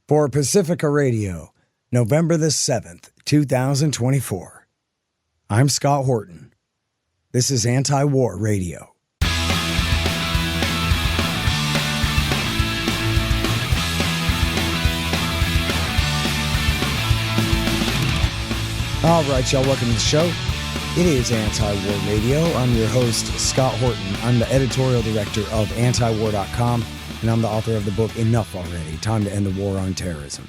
For Pacifica Radio, November the 7th, 2024. I'm Scott Horton. This is Antiwar Radio. All right, y'all, welcome to the show. It is Antiwar Radio. I'm your host, Scott Horton. I'm the editorial director of Antiwar.com, and I'm the author of the book, Enough Already, Time to End the War on Terrorism.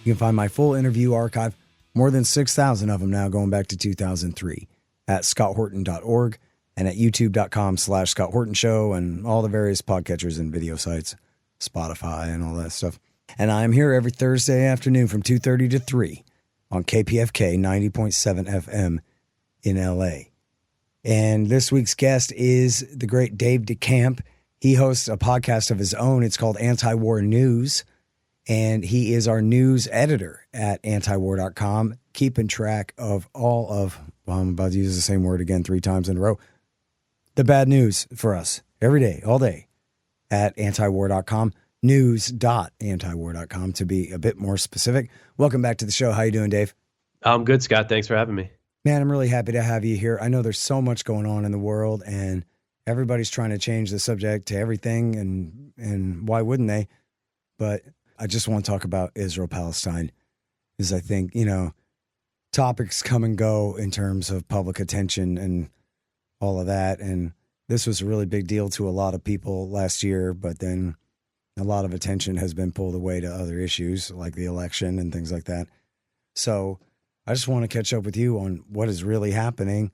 You can find my full interview archive, more than 6,000 of them now going back to 2003, at scotthorton.org and at youtube.com/Scott Horton Show and all the various podcatchers and video sites, Spotify and all that stuff. And I'm here every Thursday afternoon from 2:30 to 3 on KPFK 90.7 FM in LA. And this week's guest is the great Dave DeCamp. He hosts a podcast of his own. It's called Antiwar News. And he is our news editor at antiwar.com, keeping track of all of, well, I'm about to use the same word again 3 times in a row, the bad news for us every day, all day at antiwar.com, news.antiwar.com to be a bit more specific. Welcome back to the show. How you doing, Dave? I'm good, Scott. Thanks for having me. Man, I'm really happy to have you here. I know there's so much going on in the world, and everybody's trying to change the subject to everything, and why wouldn't they? But I just want to talk about Israel-Palestine, because I think, topics come and go in terms of public attention and all of that, and this was a really big deal to a lot of people last year, but then a lot of attention has been pulled away to other issues, like the election and things like that. So I just want to catch up with you on what is really happening.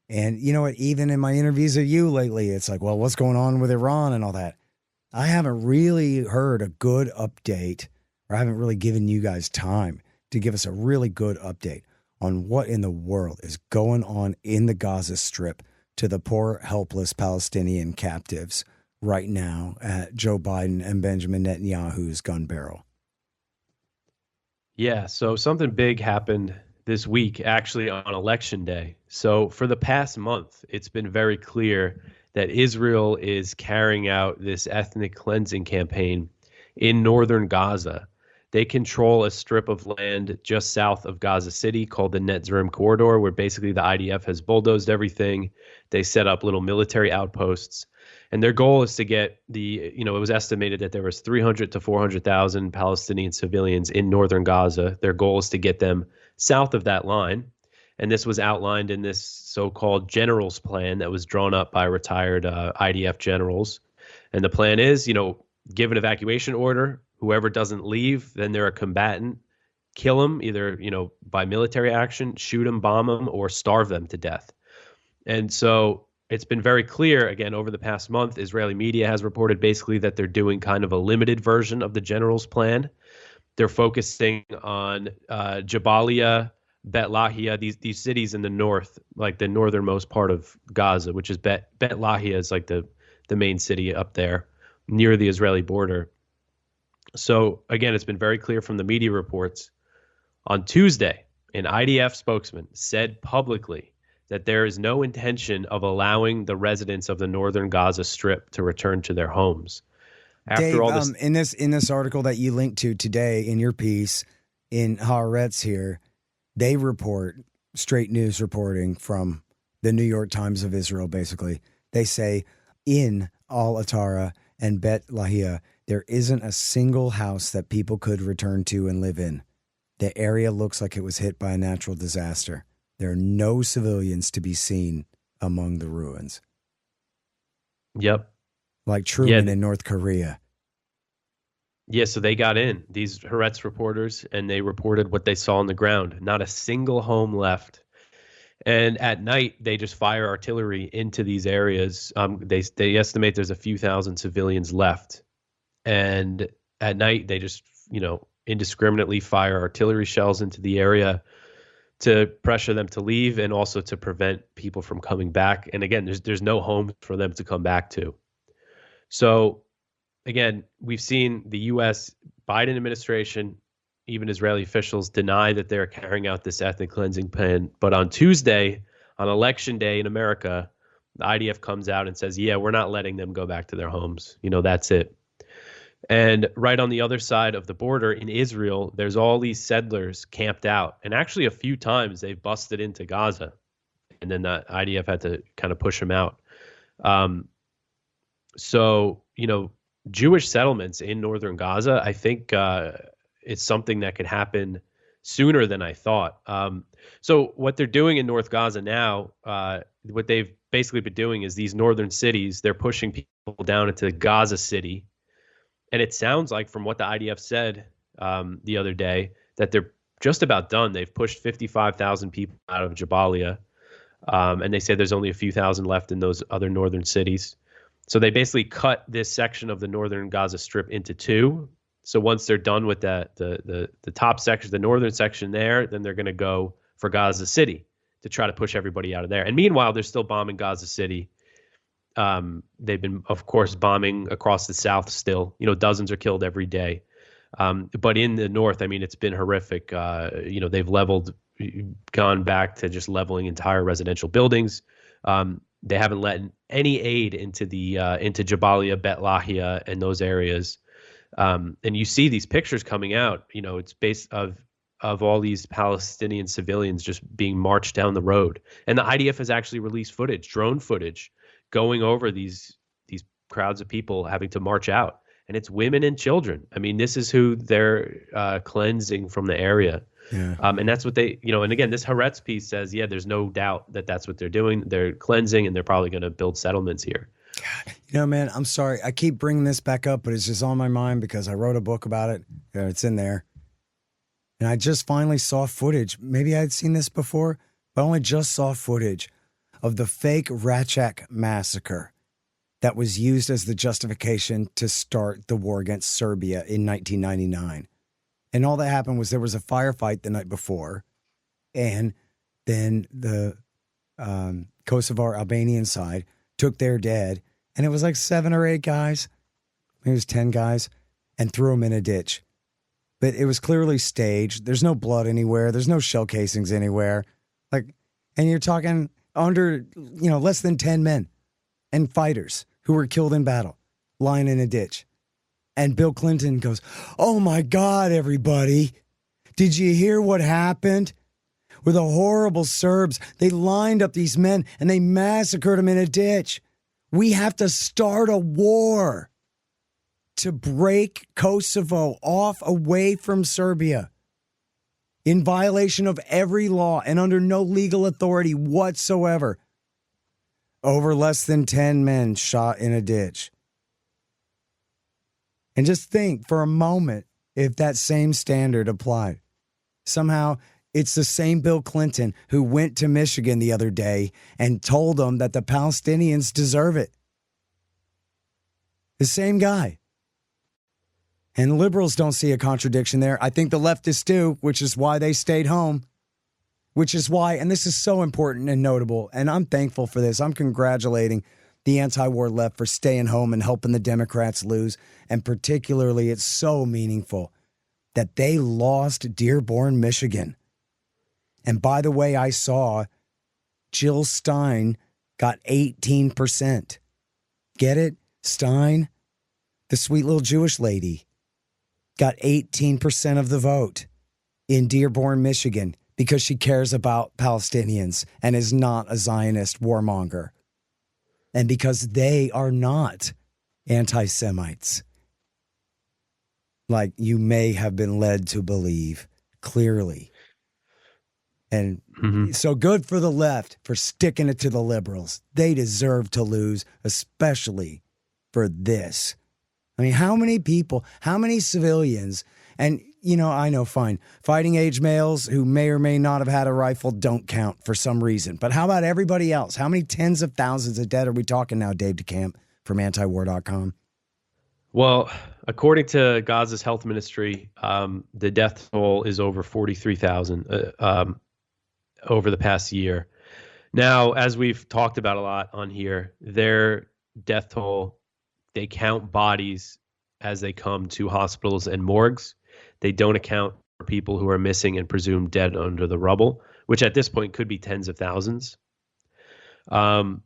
And you know what, even in my interviews of you lately, it's like, well, what's going on with Iran and all that? I haven't really heard a good update, or I haven't really given you guys time to give us a really good update on what in the world is going on in the Gaza Strip to the poor, helpless Palestinian captives right now at Joe Biden and Benjamin Netanyahu's gun barrel. Yeah, so something big happened this week, actually on Election Day. So for the past month, it's been very clear that Israel is carrying out this ethnic cleansing campaign in northern Gaza. They control a strip of land just south of Gaza City called the Netzarim Corridor, where basically the IDF has bulldozed everything. They set up little military outposts. And their goal is to get it was estimated that there was 300 to 400,000 Palestinian civilians in northern Gaza. Their goal is to get them south of that line. And this was outlined in this so-called generals plan that was drawn up by retired IDF generals. And the plan is, give an evacuation order. Whoever doesn't leave, then they're a combatant. Kill them either, by military action, shoot them, bomb them, or starve them to death. And so it's been very clear, again, over the past month, Israeli media has reported basically that they're doing kind of a limited version of the general's plan. They're focusing on Jabalia, Bet Lahia, these cities in the north, like the northernmost part of Gaza, which is Bet Lahia is like the main city up there near the Israeli border. So again, it's been very clear from the media reports. On Tuesday, an IDF spokesman said publicly that there is no intention of allowing the residents of the northern Gaza Strip to return to their homes. After Dave, all this, in this article that you linked to today in your piece in Haaretz here, they report straight news reporting from the New York Times of Israel. Basically, they say in Al-Atara and Bet Lahia, there isn't a single house that people could return to and live in. The area looks like it was hit by a natural disaster. There are no civilians to be seen among the ruins. Yep. Like Truman in North Korea. Yeah, so they got in, these Haaretz reporters, and they reported what they saw on the ground. Not a single home left. And at night, they just fire artillery into these areas. They estimate there's a few thousand civilians left. And at night, they just, indiscriminately fire artillery shells into the area to pressure them to leave and also to prevent people from coming back. And again, there's no home for them to come back to. So again, we've seen the U.S. Biden administration, even Israeli officials, deny that they're carrying out this ethnic cleansing plan. But on Tuesday, on Election Day in America, the IDF comes out and says, yeah, we're not letting them go back to their homes. That's it. And right on the other side of the border in Israel, there's all these settlers camped out. And actually, a few times they've busted into Gaza. And then the IDF had to kind of push them out. Um, so, Jewish settlements in northern Gaza, I think it's something that could happen sooner than I thought. So what they're doing in North Gaza now, what they've basically been doing is these northern cities, they're pushing people down into Gaza City. And it sounds like from what the IDF said the other day that they're just about done. They've pushed 55,000 people out of Jabalia. And they say there's only a few thousand left in those other northern cities. So they basically cut this section of the northern Gaza Strip into two. So once they're done with that, the top section, the northern section there, then they're going to go for Gaza City to try to push everybody out of there. And meanwhile, they're still bombing Gaza City. They've been, of course, bombing across the south still. Dozens are killed every day. But in the north, I mean, it's been horrific. They've gone back to just leveling entire residential buildings. They haven't let any aid into Jabalia, Bet Lahia, and those areas. And you see these pictures coming out. It's based of all these Palestinian civilians just being marched down the road. And the IDF has actually released footage, drone footage, going over these crowds of people having to march out. And it's women and children. I mean, this is who they're cleansing from the area. Yeah. And that's what they, and again, this Haaretz piece says, there's no doubt that that's what they're doing. They're cleansing, and they're probably going to build settlements here. God, man, I'm sorry. I keep bringing this back up, but it's just on my mind because I wrote a book about it. Yeah, it's in there. And I just finally saw footage. Maybe I had seen this before, but I only just saw footage of the fake Rachak massacre that was used as the justification to start the war against Serbia in 1999. And all that happened was there was a firefight the night before, and then the Kosovar Albanian side took their dead, and it was like 7 or 8 guys, maybe it was 10 guys, and threw them in a ditch. But it was clearly staged. There's no blood anywhere. There's no shell casings anywhere. And you're talking under, less than 10 men and fighters who were killed in battle, lying in a ditch. And Bill Clinton goes, "Oh my God, everybody. Did you hear what happened? With the horrible Serbs, they lined up these men and they massacred them in a ditch. We have to start a war to break Kosovo off away from Serbia in violation of every law and under no legal authority whatsoever." Over less than 10 men shot in a ditch. And just think for a moment if that same standard applied. Somehow, it's the same Bill Clinton who went to Michigan the other day and told them that the Palestinians deserve it. The same guy. And liberals don't see a contradiction there. I think the leftists do, which is why they stayed home. Which is why, and this is so important and notable, and I'm thankful for this. I'm congratulating the anti-war left for staying home and helping the Democrats lose. And particularly, it's so meaningful that they lost Dearborn, Michigan. And by the way, I saw Jill Stein got 18%. Get it? Stein, the sweet little Jewish lady, got 18% of the vote in Dearborn, Michigan, because she cares about Palestinians and is not a Zionist warmonger. And because they are not anti-Semites, like you may have been led to believe clearly. And so good for the left for sticking it to the liberals. They deserve to lose, especially for this. I mean, how many people, how many civilians, and I know, fine, fighting age males who may or may not have had a rifle don't count for some reason. But how about everybody else? How many tens of thousands of dead are we talking now, Dave DeCamp from Antiwar.com? Well, according to Gaza's health ministry, the death toll is over 43,000 over the past year. Now, as we've talked about a lot on here, their death toll, they count bodies as they come to hospitals and morgues. They don't account for people who are missing and presumed dead under the rubble, which at this point could be tens of thousands. And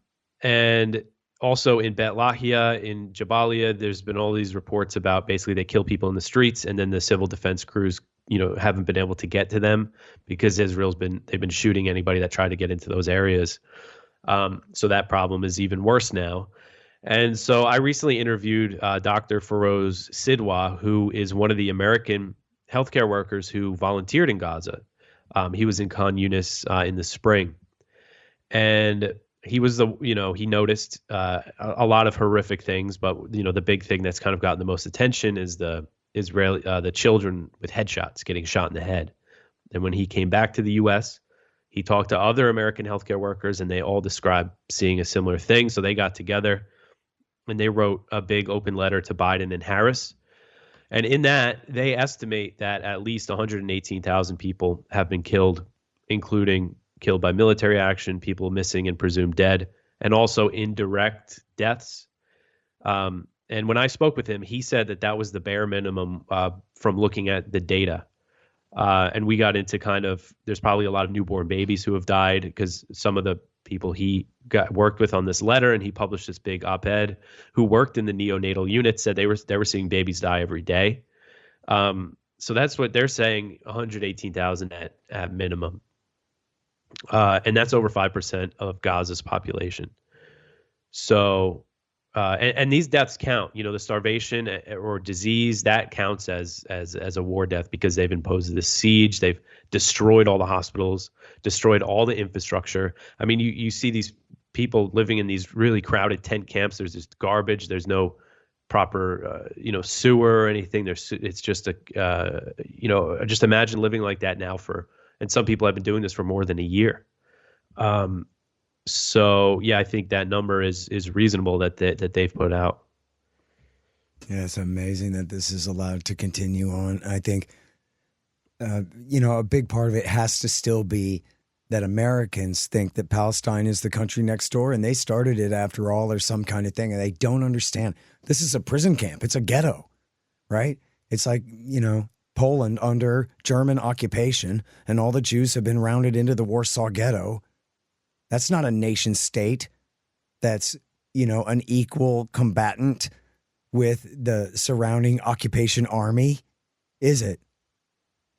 Also in Bet Lahia, in Jabalia, there's been all these reports about basically they kill people in the streets, and then the civil defense crews, haven't been able to get to them because they've been shooting anybody that tried to get into those areas. So that problem is even worse now. And so I recently interviewed Dr. Feroz Sidwa, who is one of the American healthcare workers who volunteered in Gaza. He was in Khan Yunis in the spring. And he was he noticed a lot of horrific things, but, the big thing that's kind of gotten the most attention is the children with headshots getting shot in the head. And when he came back to the U.S., he talked to other American healthcare workers, and they all described seeing a similar thing. So they got together and they wrote a big open letter to Biden and Harris. And in that, they estimate that at least 118,000 people have been killed, including killed by military action, people missing and presumed dead, and also indirect deaths. And when I spoke with him, he said that was the bare minimum from looking at the data. And we got into there's probably a lot of newborn babies who have died because some of the people he worked with on this letter, and he published this big op-ed, who worked in the neonatal unit, said they were seeing babies die every day. So that's what they're saying, 118,000 at minimum. And that's over 5% of Gaza's population. So, and these deaths count, the starvation or disease, that counts as a war death because they've imposed this siege. They've destroyed all the hospitals, destroyed all the infrastructure. I mean, you see these people living in these really crowded tent camps. There's just garbage. There's no proper, sewer or anything. It's just just imagine living like that now and some people have been doing this for more than a year. So yeah, I think that number is reasonable that they've put out. Yeah, it's amazing that this is allowed to continue on. I think, a big part of it has to still be that Americans think that Palestine is the country next door, and they started it after all, or some kind of thing, and they don't understand. This is a prison camp. It's a ghetto, right? It's like, Poland under German occupation, and all the Jews have been rounded into the Warsaw Ghetto. That's not a nation state that's, an equal combatant with the surrounding occupation army, is it?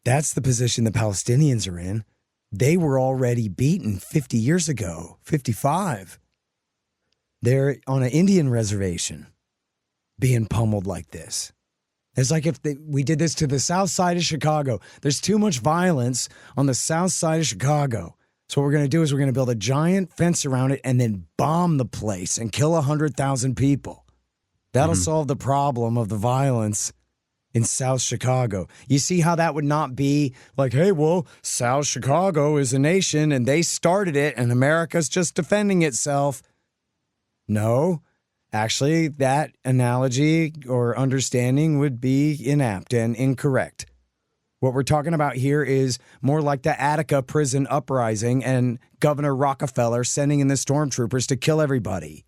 That's the position the Palestinians are in. They were already beaten 50 years ago, 55. They're on an Indian reservation being pummeled like this. It's like if we did this to the south side of Chicago. There's too much violence on the south side of Chicago. So what we're going to do is we're going to build a giant fence around it and then bomb the place and kill 100,000 people. That'll solve the problem of the violence in South Chicago. You see how that would not be like, hey, well, South Chicago is a nation and they started it and America's just defending itself. No. Actually, that analogy or understanding would be inapt and incorrect. What we're talking about here is more like the Attica prison uprising and Governor Rockefeller sending in the stormtroopers to kill everybody.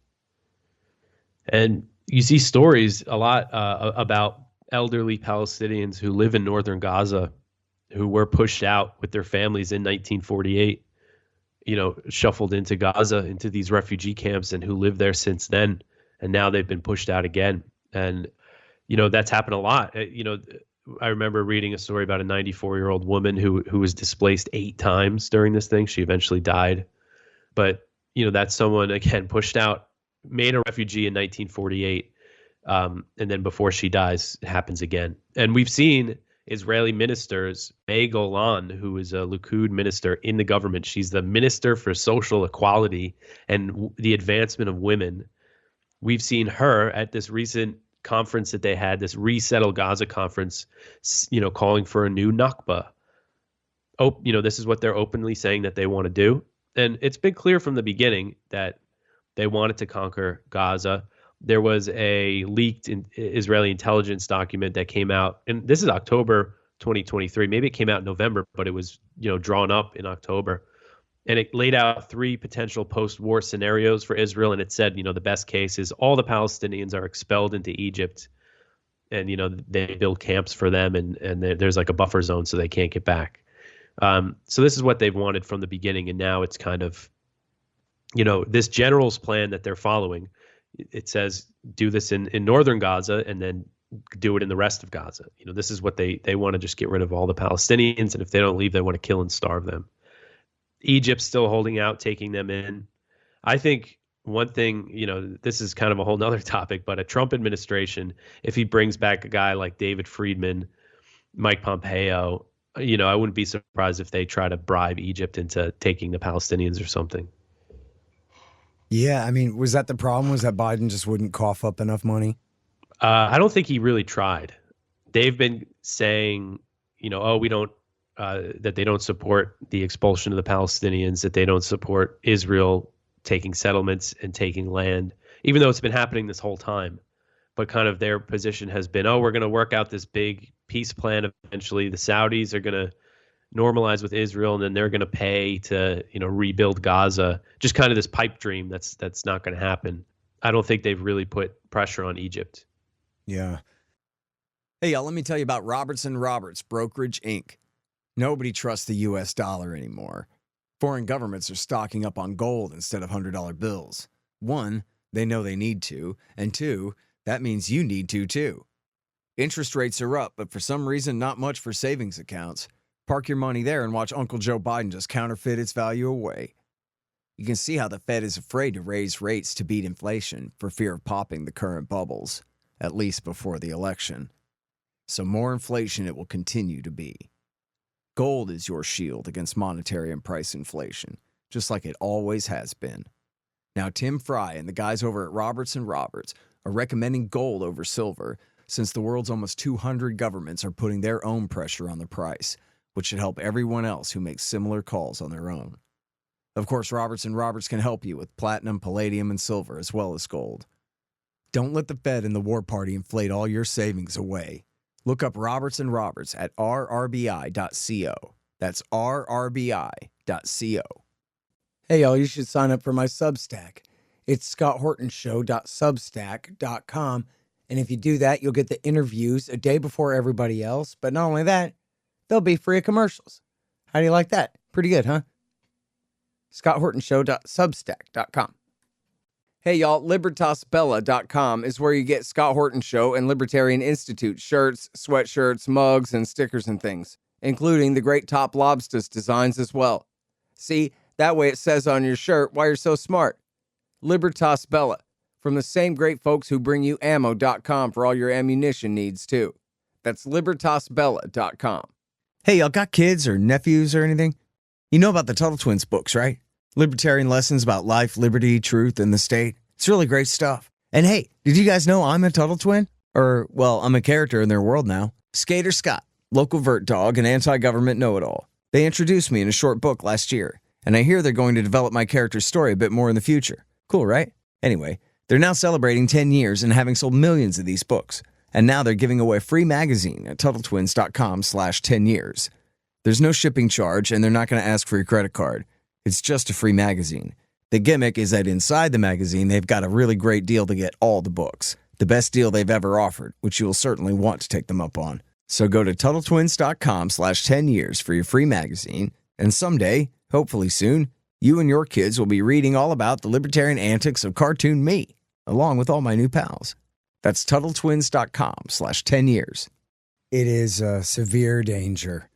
And you see stories a lot about elderly Palestinians who live in northern Gaza who were pushed out with their families in 1948, shuffled into Gaza, into these refugee camps, and who live there since then. And now they've been pushed out again. And, that's happened a lot. I remember reading a story about a 94-year-old woman who was displaced 8 times during this thing. She eventually died. But, that's someone, again, pushed out, made a refugee in 1948. And then before she dies, it happens again. And we've seen Israeli ministers, May Golan, who is a Likud minister in the government. She's the minister for social equality and the advancement of women. We've seen her at this recent conference that they had, this Resettle Gaza conference, calling for a new Nakba. This is what they're openly saying that they want to do. And it's been clear from the beginning that they wanted to conquer Gaza. There was a leaked Israeli intelligence document that came out, and this is October 2023. Maybe it came out in November, but it was, drawn up in October. And it laid out 3 potential post-war scenarios for Israel. And it said, the best case is all the Palestinians are expelled into Egypt and, they build camps for them and there's like a buffer zone so they can't get back. So this is what they've wanted from the beginning. And now it's kind of, this general's plan that they're following It says do this in northern Gaza and then do it in the rest of Gaza. This is what they want to just get rid of all the Palestinians. And if they don't leave, they want to kill and starve them. Egypt's still holding out, taking them in. I think one thing, this is kind of a whole nother topic, but a Trump administration, if he brings back a guy like David Friedman, Mike Pompeo, I wouldn't be surprised if they try to bribe Egypt into taking the Palestinians or something. Yeah, I mean, was that the problem? Was that Biden just wouldn't cough up enough money? I don't think he really tried. They've been saying, we don't, that they don't support the expulsion of the Palestinians, that they don't support Israel taking settlements and taking land, even though it's been happening this whole time. But kind of their position has been, we're going to work out this big peace plan. Eventually, the Saudis are going to normalize with Israel, and then they're going to pay to, rebuild Gaza. Just kind of this pipe dream that's not going to happen. I don't think they've really put pressure on Egypt. Yeah. Hey, y'all, let me tell you about Robertson Roberts Brokerage, Inc. Nobody trusts the U.S. dollar anymore. Foreign governments are stocking up on gold instead of $100 bills. 1, they know they need to, and 2, that means you need to too. Interest rates are up, but for some reason, not much for savings accounts. Park your money there and watch Uncle Joe Biden just counterfeit its value away. You can see how the Fed is afraid to raise rates to beat inflation for fear of popping the current bubbles, at least before the election. So more inflation it will continue to be. Gold is your shield against monetary and price inflation, just like it always has been. Now, Tim Fry and the guys over at Robertson Roberts are recommending gold over silver since the world's almost 200 governments are putting their own pressure on the price, which should help everyone else who makes similar calls on their own. Of course, Robertson Roberts can help you with platinum, palladium, and silver, as well as gold. Don't let the Fed and the war party inflate all your savings away. Look up Robertson Roberts at rrbi.co. That's rrbi.co. Hey, y'all, you should sign up for my Substack. It's scotthortonshow.substack.com. And if you do that, you'll get the interviews a day before everybody else. But not only that, they'll be free of commercials. How do you like that? Pretty good, huh? scotthortonshow.substack.com. Hey, y'all, libertasbella.com is where you get Scott Horton Show and Libertarian Institute shirts, sweatshirts, mugs, and stickers and things, including the great Top Lobsters designs as well. See, that way it says on your shirt why you're so smart. Libertas Bella, from the same great folks who bring you ammo.com for all your ammunition needs, too. That's libertasbella.com. Hey, y'all got kids or nephews or anything? You know about the Tuttle Twins books, right? Libertarian lessons about life, liberty, truth, and the state. It's really great stuff. And hey, did you guys know I'm a Tuttle Twin? Or, well, I'm a character in their world now. Skater Scott, local vert dog and anti-government know-it-all. They introduced me in a short book last year, and I hear they're going to develop my character's story a bit more in the future. Cool, right? Anyway, they're now celebrating 10 years and having sold millions of these books. And now they're giving away a free magazine at TuttleTwins.com/10years. There's no shipping charge, and they're not going to ask for your credit card. It's just a free magazine. The gimmick is that inside the magazine, they've got a really great deal to get all the books. The best deal they've ever offered, which you will certainly want to take them up on. So go to TuttleTwins.com/10years for your free magazine. And someday, hopefully soon, you and your kids will be reading all about the libertarian antics of cartoon me, along with all my new pals. That's TuttleTwins.com/10years. It is a severe danger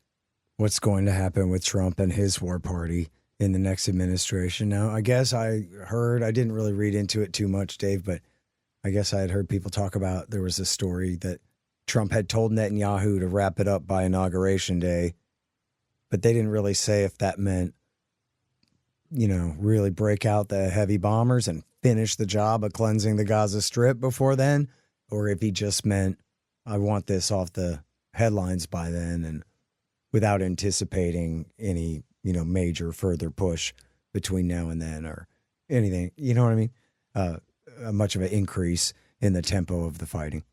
what's going to happen with Trump and his war party in the next administration. Now, I guess I didn't really read into it too much, Dave, but I guess I had heard people talk about, there was a story that Trump had told Netanyahu to wrap it up by Inauguration Day, but they didn't really say if that meant, really break out the heavy bombers and finish the job of cleansing the Gaza Strip before then, or if he just meant, I want this off the headlines by then, and without anticipating any, major further push between now and then or anything, you know what I mean? Much of an increase in the tempo of the fighting.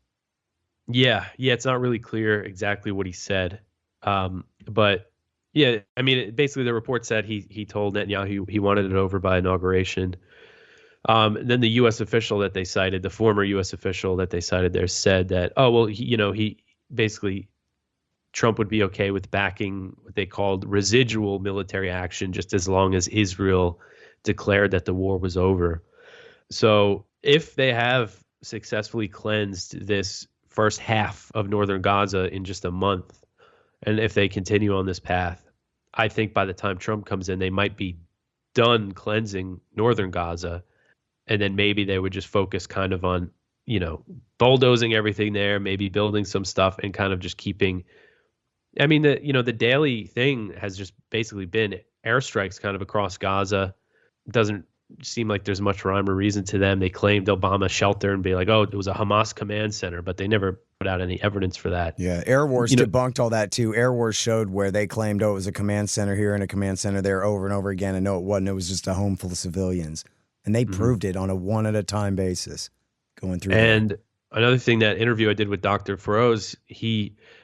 Yeah, it's not really clear exactly what he said. But yeah, I mean, basically the report said he told Netanyahu he wanted it over by inauguration. Then the U.S. official that they cited, the former U.S. official that they cited there, said that, he basically Trump would be okay with backing what they called residual military action just as long as Israel declared that the war was over. So if they have successfully cleansed this first half of northern Gaza in just a month, and if they continue on this path, I think by the time Trump comes in, they might be done cleansing northern Gaza, and then maybe they would just focus kind of on, bulldozing everything there, maybe building some stuff and kind of just keeping. I mean, the daily thing has just basically been airstrikes kind of across Gaza. It doesn't seem like there's much rhyme or reason to them. They claimed Obama shelter and be like, oh, it was a Hamas command center, but they never put out any evidence for that. Yeah, Air Wars debunked all that too. Air Wars showed where they claimed, oh, it was a command center here and a command center there over and over again, and no, it wasn't. It was just a home full of civilians. And they proved it on a one-at-a-time basis going through And another thing, that interview I did with Dr. Feroz,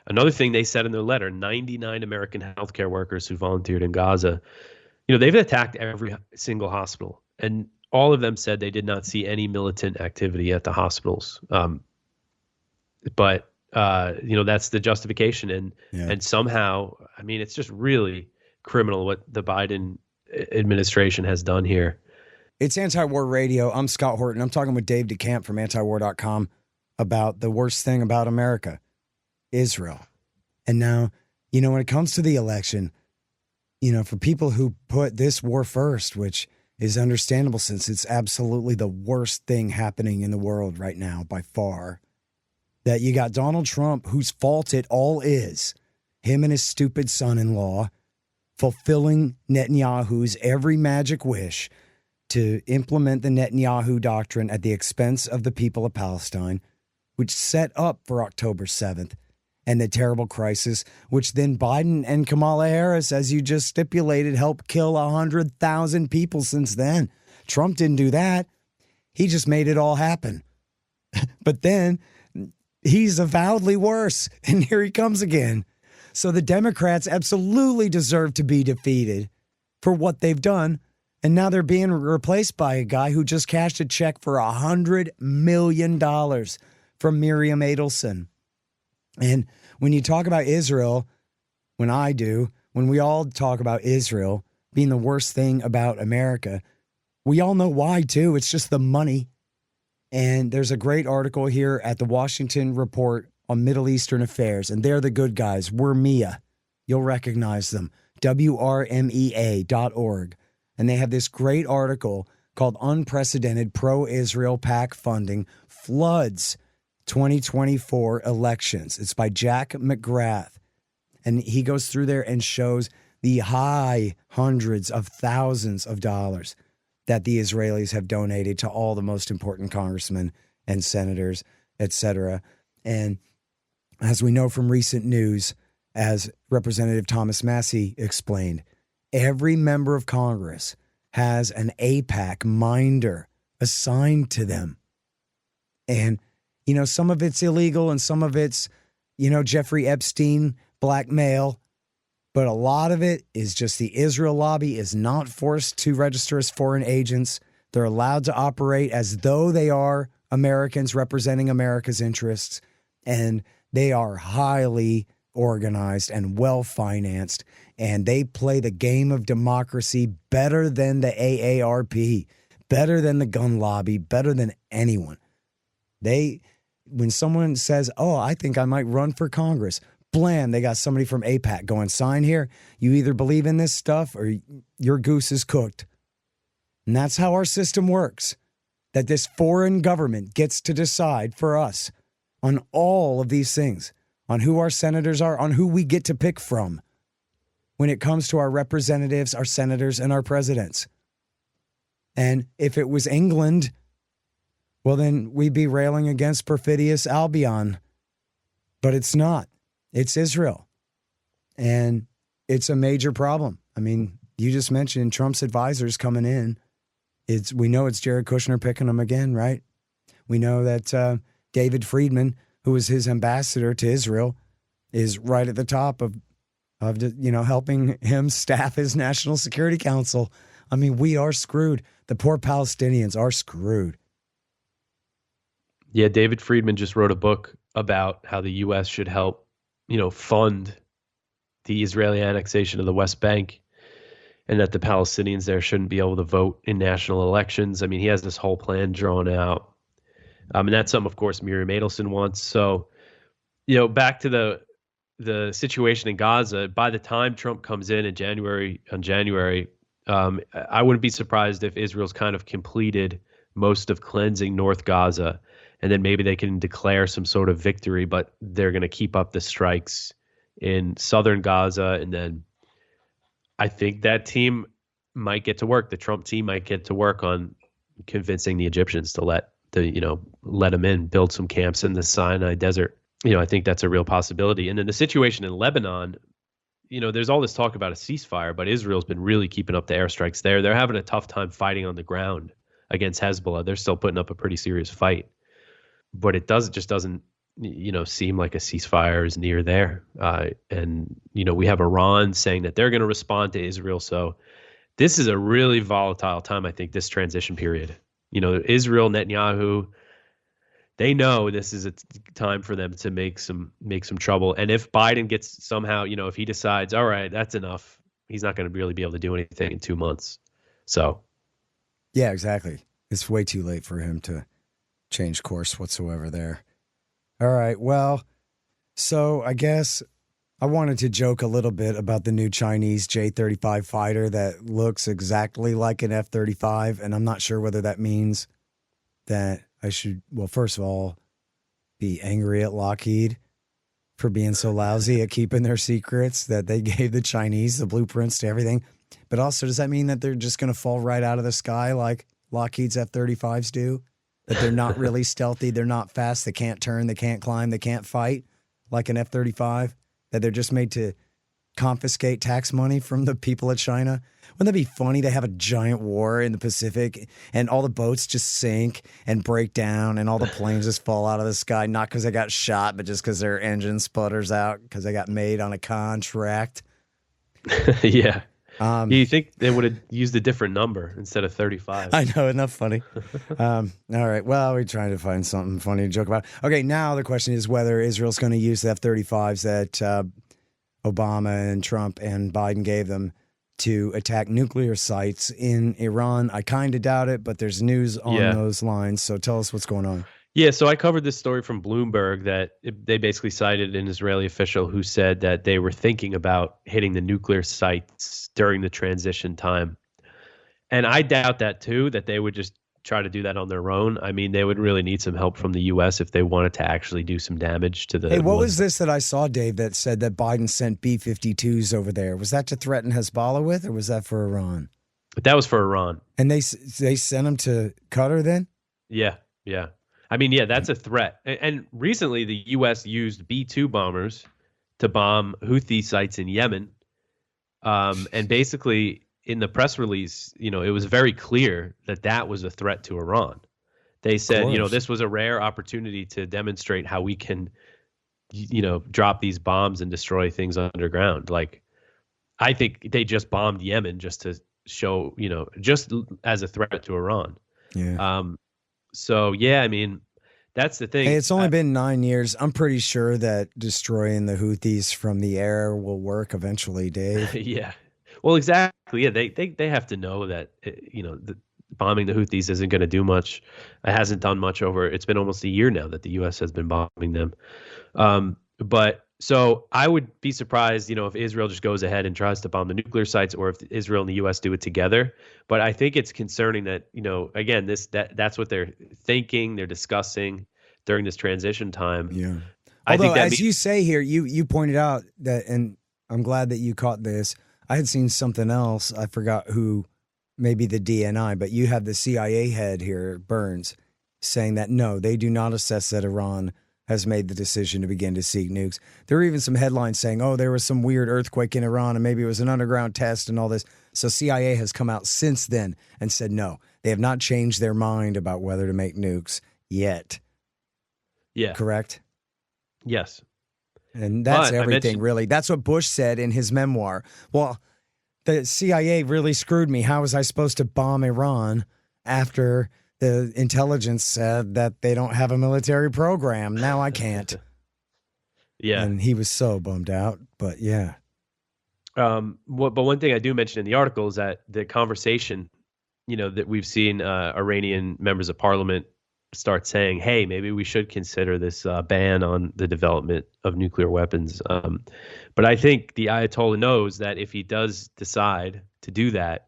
another thing they said in their letter, 99 American healthcare workers who volunteered in Gaza, they've attacked every single hospital. And all of them said they did not see any militant activity at the hospitals. But that's the justification. And somehow, I mean, it's just really criminal what the Biden administration has done here. It's Antiwar Radio. I'm Scott Horton. I'm talking with Dave DeCamp from Antiwar.com about the worst thing about America, Israel. And now, when it comes to the election, for people who put this war first, which is understandable since it's absolutely the worst thing happening in the world right now by far, that you got Donald Trump, whose fault it all is, him and his stupid son-in-law, fulfilling Netanyahu's every magic wish to implement the Netanyahu doctrine at the expense of the people of Palestine, which set up for October 7th and the terrible crisis, which then Biden and Kamala Harris, as you just stipulated, helped kill 100,000 people since then. Trump didn't do that. He just made it all happen. But then he's avowedly worse, and here he comes again. So the Democrats absolutely deserve to be defeated for what they've done. And now they're being replaced by a guy who just cashed a check for $100 million from Miriam Adelson. And when you talk about Israel, when we all talk about Israel being the worst thing about America, we all know why too. It's just the money. And there's a great article here at the Washington Report on Middle Eastern Affairs, and they're the good guys. We're MIA. You'll recognize them. WRMEA.org. And they have this great article called Unprecedented Pro-Israel PAC Funding Floods 2024 Elections. It's by Jack McGrath. And he goes through there and shows the high hundreds of thousands of dollars that the Israelis have donated to all the most important congressmen and senators, etc. And as we know from recent news, as Representative Thomas Massey explained, every member of Congress has an AIPAC minder assigned to them. And, some of it's illegal and some of it's, Jeffrey Epstein blackmail. But a lot of it is just the Israel lobby is not forced to register as foreign agents. They're allowed to operate as though they are Americans representing America's interests. And they are highly organized and well-financed. And they play the game of democracy better than the AARP, better than the gun lobby, better than anyone. When someone says, oh, I think I might run for Congress, blam, they got somebody from AIPAC going, sign here. You either believe in this stuff or your goose is cooked. And that's how our system works, that this foreign government gets to decide for us on all of these things, on who our senators are, on who we get to pick from when it comes to our representatives, our senators, and our presidents. And if it was England, well, then we'd be railing against perfidious Albion. But it's not. It's Israel. And it's a major problem. I mean, you just mentioned Trump's advisors coming in. We know it's Jared Kushner picking them again, right? We know that David Friedman, who was his ambassador to Israel, is right at the top of helping him staff his National Security Council. I mean, we are screwed. The poor Palestinians are screwed. Yeah, David Friedman just wrote a book about how the U.S. should help, fund the Israeli annexation of the West Bank. and that the Palestinians there shouldn't be able to vote in national elections. I mean, he has this whole plan drawn out. And that's something, of course, Miriam Adelson wants. So, back to the situation in Gaza, by the time Trump comes in January, I wouldn't be surprised if Israel's kind of completed most of cleansing North Gaza, and then maybe they can declare some sort of victory, but they're going to keep up the strikes in southern Gaza. And then I think that team might get to work. The Trump team might get to work on convincing the Egyptians to let them in, build some camps in the Sinai desert. I think that's a real possibility. And then the situation in Lebanon, there's all this talk about a ceasefire, but Israel's been really keeping up the airstrikes there. They're having a tough time fighting on the ground against Hezbollah. They're still putting up a pretty serious fight, but it just doesn't seem like a ceasefire is near there. And we have Iran saying that they're going to respond to Israel. So this is a really volatile time, I think, this transition period. Israel, Netanyahu, they know this is a time for them to make some trouble. And if Biden gets somehow, if he decides, all right, that's enough, he's not going to really be able to do anything in 2 months. So. Yeah, exactly. It's way too late for him to change course whatsoever there. All right. Well, so I guess I wanted to joke a little bit about the new Chinese J-35 fighter that looks exactly like an F-35. And I'm not sure whether that means that I should, well, first of all, be angry at Lockheed for being so lousy at keeping their secrets, that they gave the Chinese the blueprints to everything. But also, does that mean that they're just going to fall right out of the sky like Lockheed's F-35s do? That they're not really stealthy, they're not fast, they can't turn, they can't climb, they can't fight like an F-35? That they're just made to confiscate tax money from the people of China? Wouldn't that be funny to have a giant war in the Pacific and all the boats just sink and break down and all the planes just fall out of the sky, not because they got shot, but just because their engine sputters out because they got made on a contract? Yeah. You think they would have used a different number instead of 35? I know, isn't that funny? All right. Well, we're trying to find something funny to joke about. Okay, now the question is whether Israel's going to use the F-35s that Obama and Trump and Biden gave them to attack nuclear sites in Iran. I kind of doubt it, but there's news on those lines. So tell us what's going on. Yeah, so I covered this story from Bloomberg that they basically cited an Israeli official who said that they were thinking about hitting the nuclear sites during the transition time. And I doubt that too, that they would just try to do that on their own. I mean, they would really need some help from the U.S. if they wanted to actually do some damage to the... Hey, what was this that I saw, Dave, that said that Biden sent B-52s over there? Was that to threaten Hezbollah with, or was that for Iran? But that was for Iran. And they sent them to Qatar then? Yeah. I mean, yeah, that's a threat. And recently, the U.S. used B-2 bombers to bomb Houthi sites in Yemen. And basically, in the press release, it was very clear that that was a threat to Iran. They said, this was a rare opportunity to demonstrate how we can, drop these bombs and destroy things underground. Like, I think they just bombed Yemen just to show, just as a threat to Iran. Yeah. So, yeah, I mean, that's the thing. Hey, it's only been 9 years. I'm pretty sure that destroying the Houthis from the air will work eventually, Dave. Yeah. Well, exactly. Yeah, they have to know that, bombing the Houthis isn't going to do much. It hasn't done much it's been almost a year now that the U.S. has been bombing them. But so I would be surprised, if Israel just goes ahead and tries to bomb the nuclear sites, or if Israel and the U.S. do it together. But I think it's concerning that, again, that's what they're thinking, they're discussing during this transition time. Yeah. Although, as you say here, you pointed out that, and I'm glad that you caught this. I had seen something else. I forgot who, maybe the DNI, but you have the CIA head here, Burns, saying that no, they do not assess that Iran has made the decision to begin to seek nukes. There are even some headlines saying, there was some weird earthquake in Iran and maybe it was an underground test and all this. So CIA has come out since then and said, no, they have not changed their mind about whether to make nukes yet. Yeah. Correct? Yes. And that's everything, really. That's what Bush said in his memoir. Well, the CIA really screwed me. How was I supposed to bomb Iran after the intelligence said that they don't have a military program? Now I can't. Yeah. And he was so bummed out, but yeah. But one thing I do mention in the article is that the conversation, that we've seen Iranian members of parliament start saying, hey, maybe we should consider this ban on the development of nuclear weapons. But I think the Ayatollah knows that if he does decide to do that,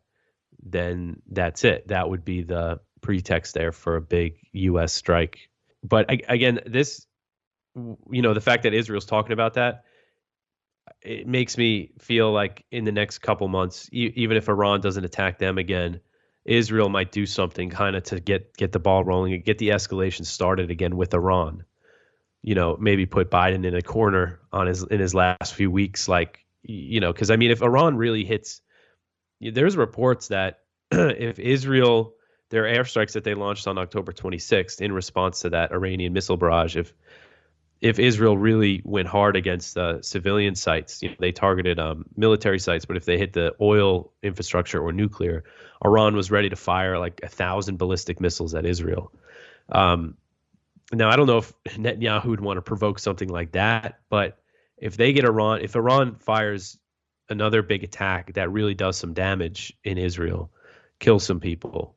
then that's it. That would be the pretext there for a big U.S. strike. But again, this, the fact that Israel's talking about that, it makes me feel like in the next couple months, even if Iran doesn't attack them again, Israel might do something kind of to get the ball rolling and get the escalation started again with Iran. Maybe put Biden in a corner in his last few weeks, because if Iran really hits, there's reports that if Israel, their airstrikes that they launched on October 26th in response to that Iranian missile barrage, if Israel really went hard against civilian sites, they targeted military sites, but if they hit the oil infrastructure or nuclear, Iran was ready to fire like 1,000 ballistic missiles at Israel. Now, I don't know if Netanyahu would want to provoke something like that, but if Iran fires another big attack that really does some damage in Israel, kills some people,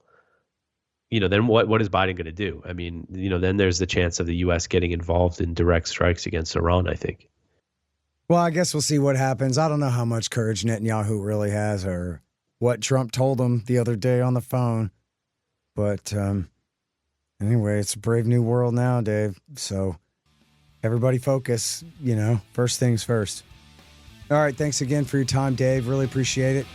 then what is Biden going to do? Then there's the chance of the U.S. getting involved in direct strikes against Iran, I think. Well, I guess we'll see what happens. I don't know how much courage Netanyahu really has or what Trump told him the other day on the phone. But anyway, it's a brave new world now, Dave. So everybody focus, first things first. All right. Thanks again for your time, Dave. Really appreciate it.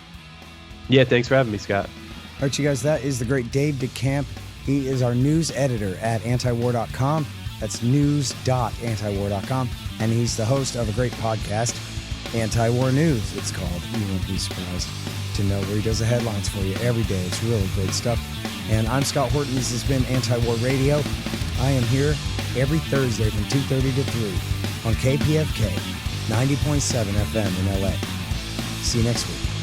Yeah, thanks for having me, Scott. All right, you guys, that is the great Dave DeCamp. He is our news editor at antiwar.com. That's news.antiwar.com. And he's the host of a great podcast, Antiwar News, it's called. You won't be surprised to know where he does the headlines for you every day. It's really great stuff. And I'm Scott Horton. This has been Antiwar Radio. I am here every Thursday from 2:30 to 3 on KPFK 90.7 FM in LA. See you next week.